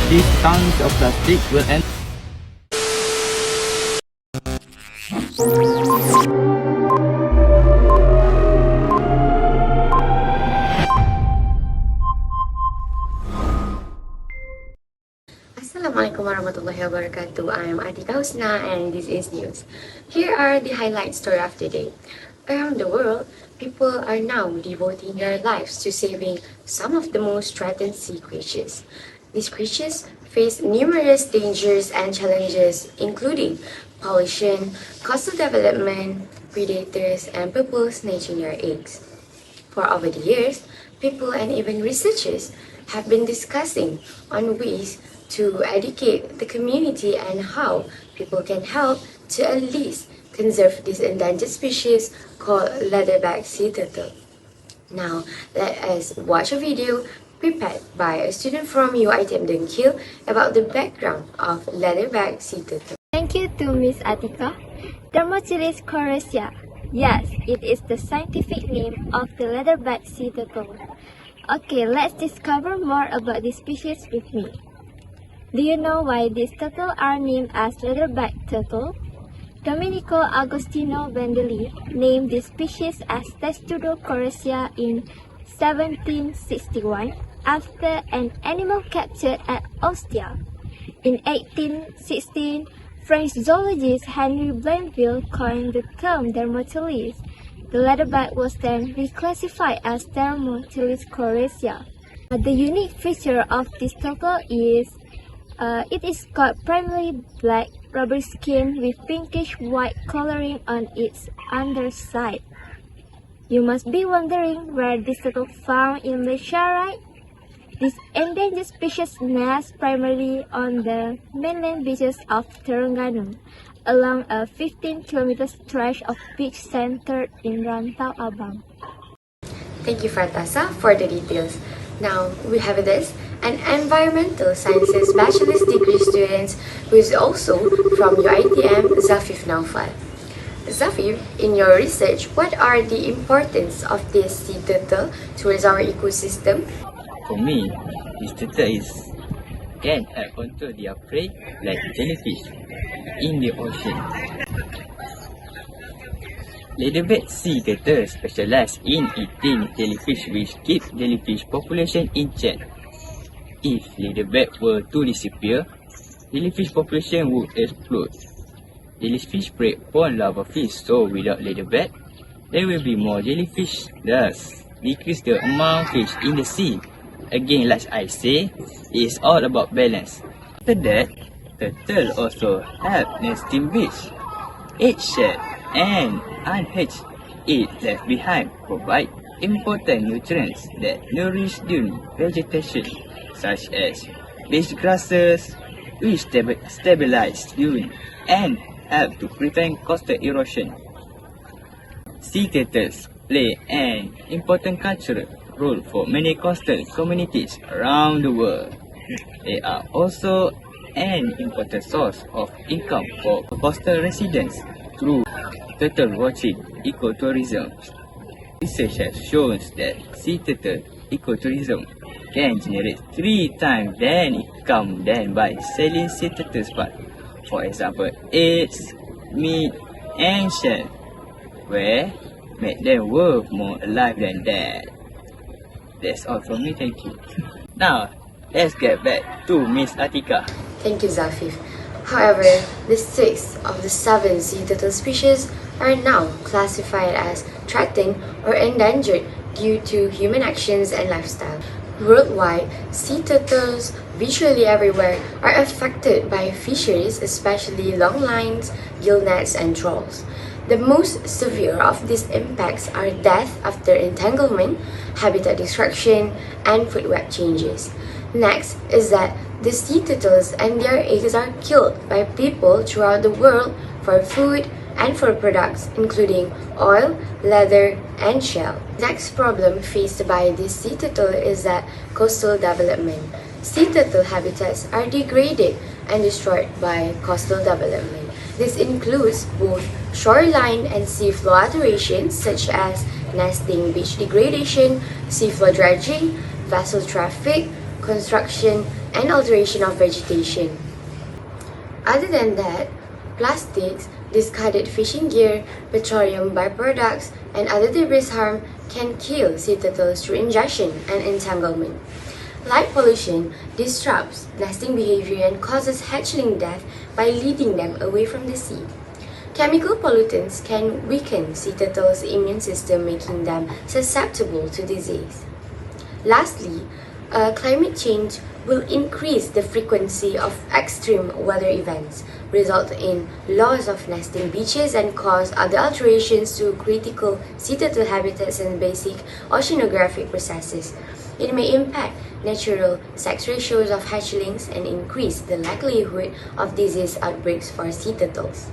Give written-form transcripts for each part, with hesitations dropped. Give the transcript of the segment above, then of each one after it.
These tons of plastic will end. Assalamualaikum warahmatullahi wabarakatuh. I am Atika Husna and this is news. Here are the highlight story of the day. Around the world, people are now devoting their lives to saving some of the most threatened sea creatures. These creatures face numerous dangers and challenges including pollution, coastal development, predators, and people snatching their eggs. For over the years, people and even researchers have been discussing on ways to educate the community and how people can help to at least conserve this endangered species called leatherback sea turtle. Now, let us watch a video prepared by a student from UiTM Thankyou about the background of leatherback sea turtle. Thank you to Miss Atika. Dermotilis coresia. Yes, it is the scientific name of the leatherback sea turtle. Okay, let's discover more about this species with me. Do you know why these turtles are named as leatherback turtle? Domenico Agostino Bendelli named this species as Testudo coresia in 1761 after an animal captured at Ostia. In 1816, French zoologist Henry Blainville coined the term dermotilis. The leatherback was then reclassified as Dermotilis coresia. The unique feature of this turtle is it is got primarily black rubber skin with pinkish-white coloring on its underside. You must be wondering where this turtle found in Malaysia, right? This endangered species nests primarily on the mainland beaches of Terengganu, along a 15-kilometer stretch of beach centered in Rantau Abang. Thank you, Fartasa, for the details. Now, we have this, an environmental sciences bachelor's degree student who is also from UiTM, Zafif Naufal. Zafif, in your research, what are the importance of this sea turtle towards our ecosystem? For me, this turtle can help control their prey like jellyfish in the ocean. Leatherback sea turtle specialize in eating jellyfish which keeps jellyfish population in check. If leatherback were to disappear, jellyfish population would explode. Jellyfish prey upon larva fish, so without leatherback, there will be more jellyfish, thus decrease the amount of fish in the sea. Again, like I say, it's all about balance. After that, turtle also help nesting fish. Egg-shell and unhatched eggs left behind provide important nutrients that nourish dune vegetation, such as beach grasses, which stabilize dune and help to prevent coastal erosion. Sea turtles play an important cultural role for many coastal communities around the world. They are also an important source of income for coastal residents through turtle watching ecotourism. Research has shown that sea turtle ecotourism can generate 3 times the income than by selling sea turtle parts. For example, eggs, meat, and shell, where make them worth more alive than dead. That's all from me, thank you. Now, let's get back to Miss Atika. Thank you, Zafif. However, the 6 of the 7 sea turtle species are now classified as threatened or endangered due to human actions and lifestyle. Worldwide, sea turtles virtually everywhere are affected by fisheries, especially long lines, gill nets, and trawls. The most severe of these impacts are death after entanglement, habitat destruction, and food web changes. Next is that the sea turtles and their eggs are killed by people throughout the world for food and for products including oil, leather, and shell. Next problem faced by this sea turtle is that coastal development. Sea turtle habitats are degraded and destroyed by coastal development. This includes both shoreline and seafloor alterations such as nesting, beach degradation, seafloor dredging, vessel traffic, construction, and alteration of vegetation. Other than that, plastics, discarded fishing gear, petroleum byproducts, and other debris harm can kill sea turtles through ingestion and entanglement. Light pollution disrupts nesting behavior and causes hatchling death by leading them away from the sea. Chemical pollutants can weaken sea turtles' immune system, making them susceptible to disease. Lastly, climate change will increase the frequency of extreme weather events, result in loss of nesting beaches, and cause other alterations to critical sea turtle habitats and basic oceanographic processes. It may impact natural sex ratios of hatchlings and increase the likelihood of disease outbreaks for sea turtles.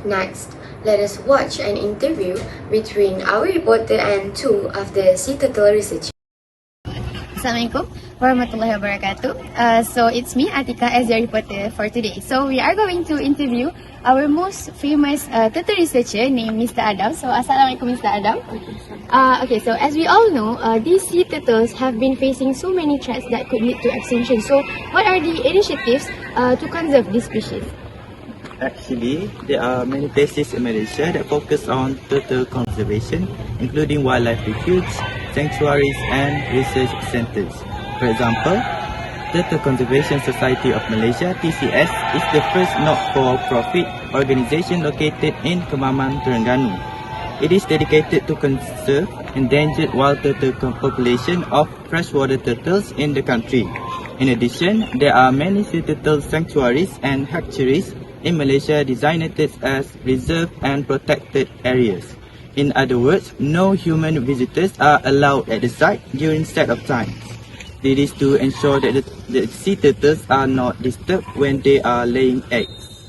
Next, let us watch an interview between our reporter and two of the sea turtle researchers. Assalamualaikum warahmatullahi wabarakatuh. So it's me, Atika, as your reporter for today. So we are going to interview our most famous turtle researcher named Mr. Adam. So Assalamualaikum, Mr. Adam. Okay, so as we all know, these sea turtles have been facing so many threats that could lead to extinction. So what are the initiatives to conserve these species? Actually, there are many places in Malaysia that focus on turtle conservation, including wildlife refuges, sanctuaries and research centres. For example, Turtle Conservation Society of Malaysia (TCS) is the first not-for-profit organisation located in Kemaman, Terengganu. It is dedicated to conserve endangered wild turtle population of freshwater turtles in the country. In addition, there are many sea turtle sanctuaries and hatcheries in Malaysia designated as reserved and protected areas. In other words, no human visitors are allowed at the site during set of times. This is to ensure that the sea turtles are not disturbed when they are laying eggs,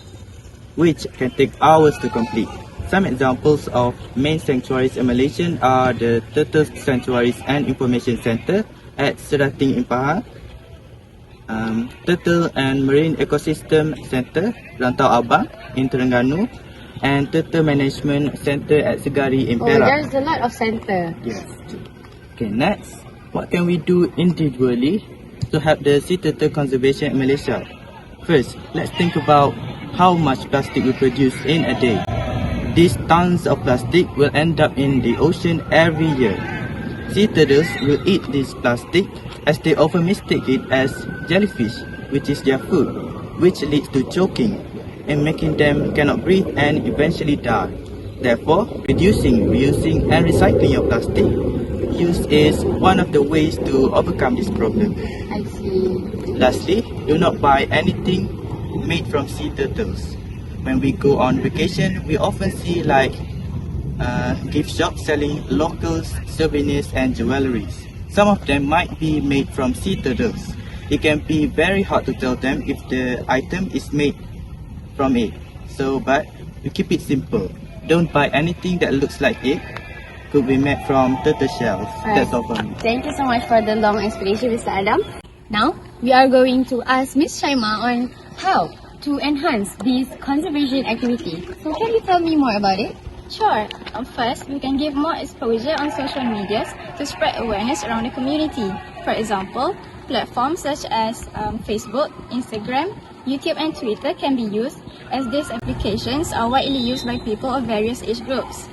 which can take hours to complete. Some examples of main sanctuaries in Malaysia are the Turtle Sanctuaries and Information Centre at Serating Impahang, Turtle and Marine Ecosystem Centre, Rantau Abang in Terengganu, and Turtle Management Centre at Segari in Perak. There's a lot of centre. Yes. Okay, next, what can we do individually to help the sea turtle conservation in Malaysia? First, let's think about how much plastic we produce in a day. These tons of plastic will end up in the ocean every year. Sea turtles will eat this plastic as they often mistake it as jellyfish, which is their food, which leads to choking and making them cannot breathe and eventually die. Therefore, reducing, reusing and recycling of plastic use is one of the ways to overcome this problem. I see. Lastly, do not buy anything made from sea turtles. When we go on vacation, we often see gift shops selling local souvenirs and jewelries. Some of them might be made from sea turtles. It can be very hard to tell them if the item is made from it. But we keep it simple. Don't buy anything that looks like it. Could be made from turtle shells. That's all for me. Thank you so much for the long explanation, Mr. Adam. Now, we are going to ask Ms. Shaima on how to enhance these conservation activities. So can you tell me more about it? Sure. First, we can give more exposure on social medias to spread awareness around the community. For example, platforms such as Facebook, Instagram, YouTube and Twitter can be used as these applications are widely used by people of various age groups.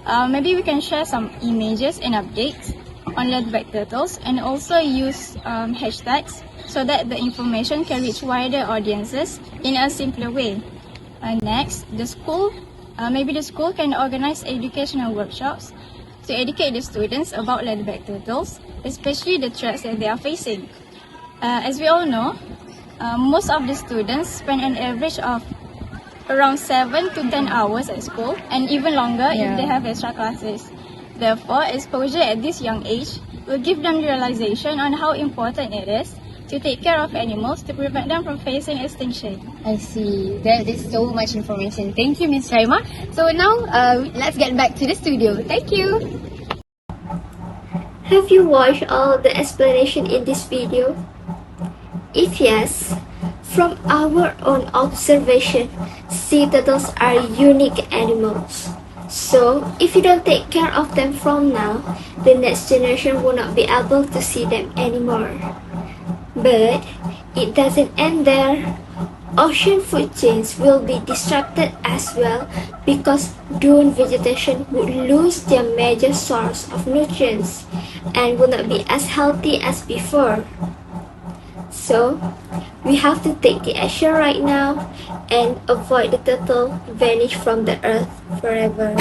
Maybe we can share some images and updates on leatherback turtles and also use hashtags so that the information can reach wider audiences in a simpler way. Next, maybe the school can organize educational workshops to educate the students about leatherback turtles, especially the threats that they are facing. As we all know, most of the students spend an average of around 7 to 10 hours at school and even longer if they have extra classes. Therefore, exposure at this young age will give them realization on how important it is to take care of animals to prevent them from facing extinction. I see. That is so much information. Thank you, Ms. Shaima. So now, let's get back to the studio. Thank you. Have you watched all the explanation in this video? If yes, from our own observation, sea turtles are unique animals. So, if you don't take care of them from now, the next generation will not be able to see them anymore. But it doesn't end there. Ocean food chains will be disrupted as well because dune vegetation would lose their major source of nutrients and will not be as healthy as before. So, we have to take the action right now and avoid the turtle vanish from the earth forever.